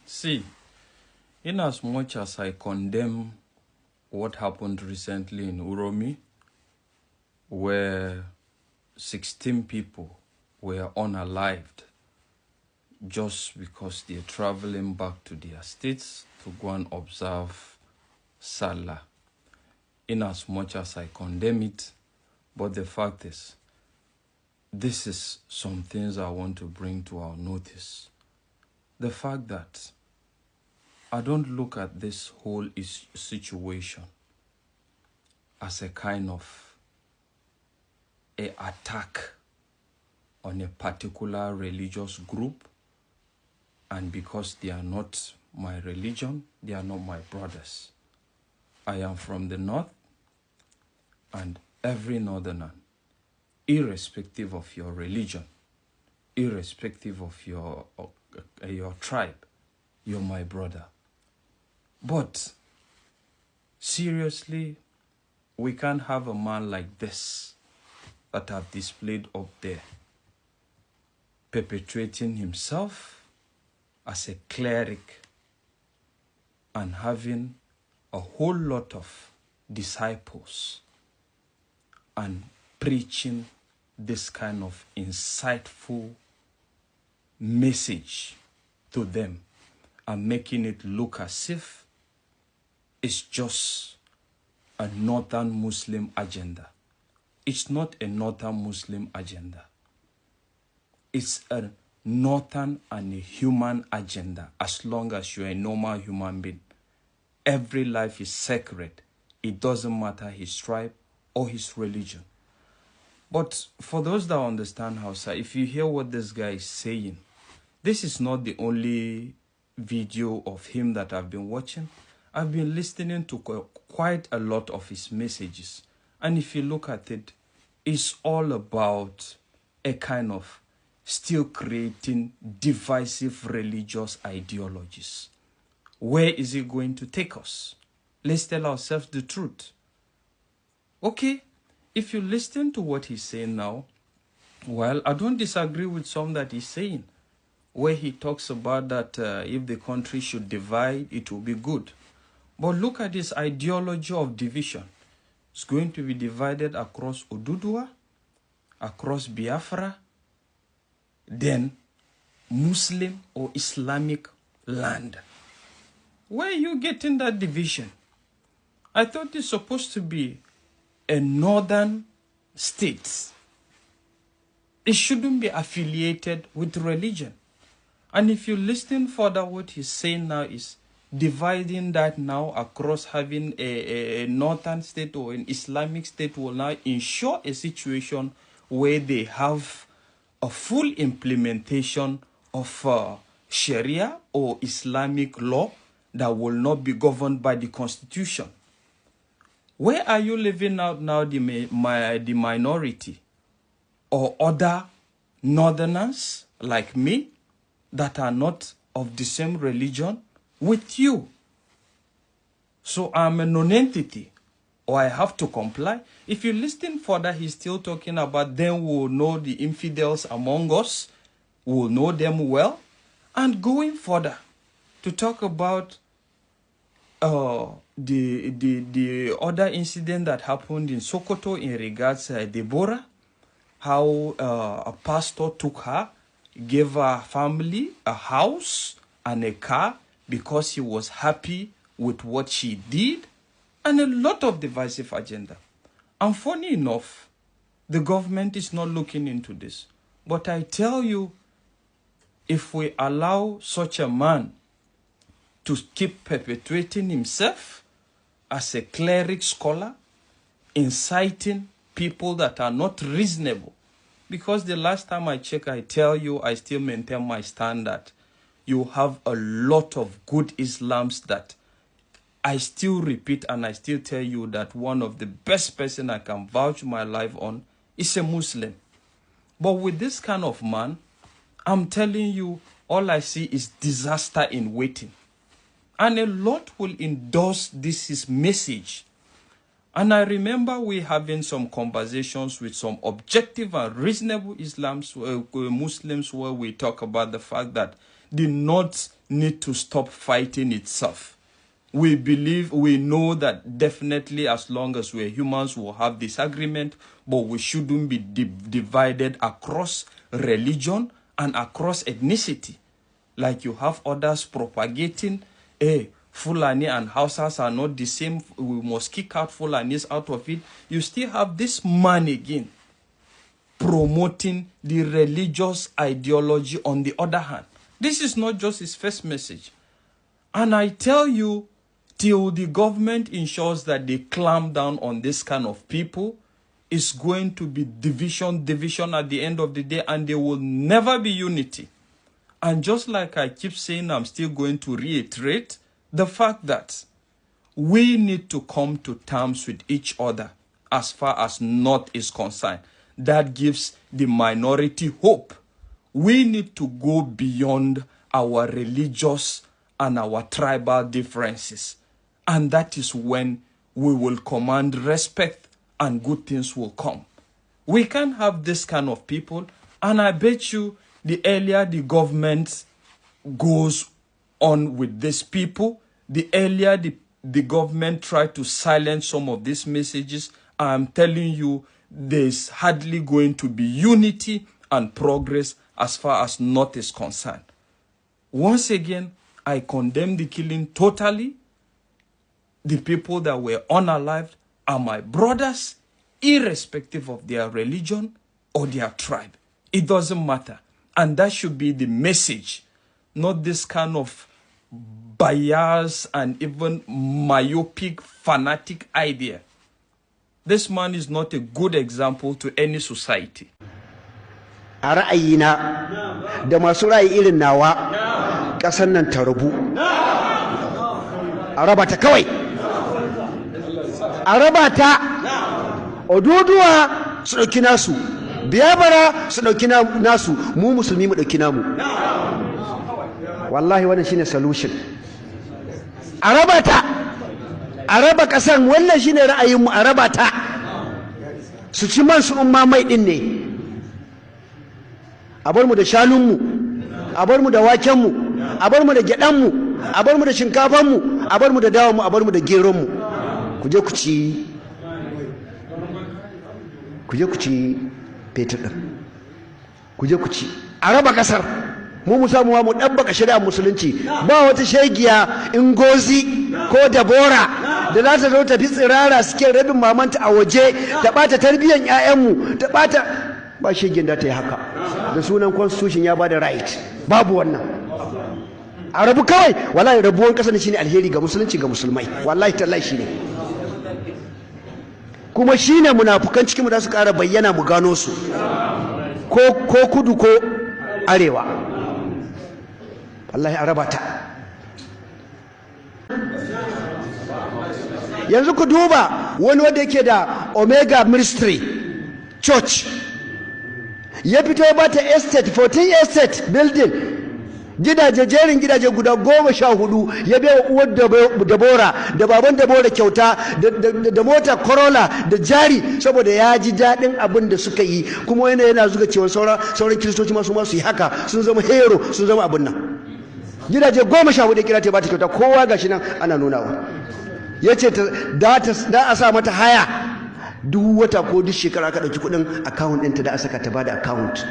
See, in as much as I condemn what happened recently in Uromi, where 16 people were unalived just because they're traveling back to their states to go and observe Salah, in as much as I condemn it, but the fact is, this is some things I want to bring to our notice. The fact that I don't look at this whole situation as a kind of an attack on a particular religious group, and because they are not my religion, they are not my brothers. I am from the north, and every northerner, irrespective of your religion, irrespective of your tribe, you're my brother. But seriously, we can't have a man like this that I've displayed up there, perpetuating himself as a cleric and having a whole lot of disciples and preaching this kind of insightful message to them and making it look as if it's just a northern Muslim agenda. It's not a northern Muslim agenda. It's a northern and a human agenda. As long as you're a normal human being, every life is sacred. It doesn't matter his tribe or his religion. But for those that understand Hausa, if you hear what this guy is saying, this is not the only video of him that I've been watching. I've been listening to quite a lot of his messages. And if you look at it, it's all about a kind of still creating divisive religious ideologies. Where is it going to take us? Let's tell ourselves the truth. Okay, if you listen to what he's saying now, well, I don't disagree with some that he's saying, where he talks about that if the country should divide, it will be good. But look at this ideology of division. It's going to be divided across Odudua, across Biafra, then Muslim or Islamic land. Where are you getting that division? I thought it's supposed to be a northern state. It shouldn't be affiliated with religion. And if you listen further, what he's saying now is dividing that now across having a northern state or an Islamic state will now ensure a situation where they have a full implementation of Sharia or Islamic law that will not be governed by the constitution. Where are you living out now the minority or other northerners like me that are not of the same religion with you? So I'm a non-entity, or I have to comply. If you listen further, he's still talking about then we'll know the infidels among us, we'll know them well. And going further to talk about the other incident that happened in Sokoto in regards to Deborah, how a pastor took her, gave her family a house and a car because he was happy with what she did, and a lot of divisive agenda. And funny enough, the government is not looking into this. But I tell you, if we allow such a man to keep perpetuating himself as a cleric scholar, inciting people that are not reasonable, because the last time I checked, I tell you, I still maintain my standard. You have a lot of good Islams that I still repeat, and I still tell you that one of the best person I can vouch my life on is a Muslim. But with this kind of man, I'm telling you, all I see is disaster in waiting. And a lot will endorse this his message. And I remember we having some conversations with some objective and reasonable Muslims where we talk about the fact that the North need to stop fighting itself. We know that definitely as long as we're humans, we'll have disagreement, but we shouldn't be divided across religion and across ethnicity. Like you have others propagating, Fulani and Hausas are not the same, we must kick out Fulanis out of it. You still have this man again promoting the religious ideology on the other hand. This is not just his first message. And I tell you, till the government ensures that they clamp down on this kind of people, it's going to be division at the end of the day, and there will never be unity. And just like I keep saying, I'm still going to reiterate the fact that we need to come to terms with each other as far as North is concerned. That gives the minority hope. We need to go beyond our religious and our tribal differences. And that is when we will command respect and good things will come. We can't have this kind of people. And I bet you the earlier the government goes on with these people, the earlier the government try to silence some of these messages, I'm telling you, there's hardly going to be unity and progress as far as North is concerned. Once again, I condemn the killing totally. The people that were unalived are my brothers, irrespective of their religion or their tribe. It doesn't matter. And that should be the message, not this kind of bias and even myopic, fanatic idea. This man is not a good example to any society. A ra'ayina da masu ra'ayi irin nawa ƙasar nan ta rabu. A raba ta kawai. A raba ta. Oduduwa su ɗauki nasu. Biyabara su ɗauki nasu. Mu musulmi mu ɗauki namu. Wallahi wannan shine solution. A raba ta. A raba ƙasar, wannan shine ra'ayinmu, a raba ta. Su ci man su umma mai ɗin ne. A bar mu da shanunmu, a bar mu da wakenmu, a bar mu da gyaɗanmu, a bar mu da shinkafanmu, a bar mu da dawanmu, a bar mu da geronmu. Ku je ku ci fetur ɗin. Ku je ku ci. A raba ƙasar. Mu samu mu ɗabbaka shari'ar musulunci. Ba wata shegiya Ngozi ko Dabora da za ta zo ta fi tsirara suke rabin mamanta a waje ta ɓata tarbiyyar 'ya'yanmu, ta ɓata, ba shegiyar da ta yi haka. Da sunan constitution ya bada right. Babu wannan. A rabu kawai, wallahi rabuwan ƙasa ne shine alheri ga musulunci ga musulmai. Wallahi tallahi shine. Kuma shine munafukan cikin mu da su ƙara bayyana mu gano su. Ko kudu ko arewa. Wallahi a raba ta. Yanzu ku duba wani wanda yake da Omega Ministry Church. Ya fito ya bata estate, 14 estate building, jerin gidaje guda 14, ya bai uwar Dabora da baban Dabora kyauta da mota Corolla da jari, saboda ya ji daɗin abin da suka yi. Kuma yana zuga cewa sauran kiristoci masu yi haka, sun zama hero, sun zama abin nan. Gidaje 14 kira ta bata kyauta, kowa gashi nan ana nunawa. Yace da a sa mata haya duk wata ko duk shekara ka dauki kudin account ɗinta da a saka ta bada account.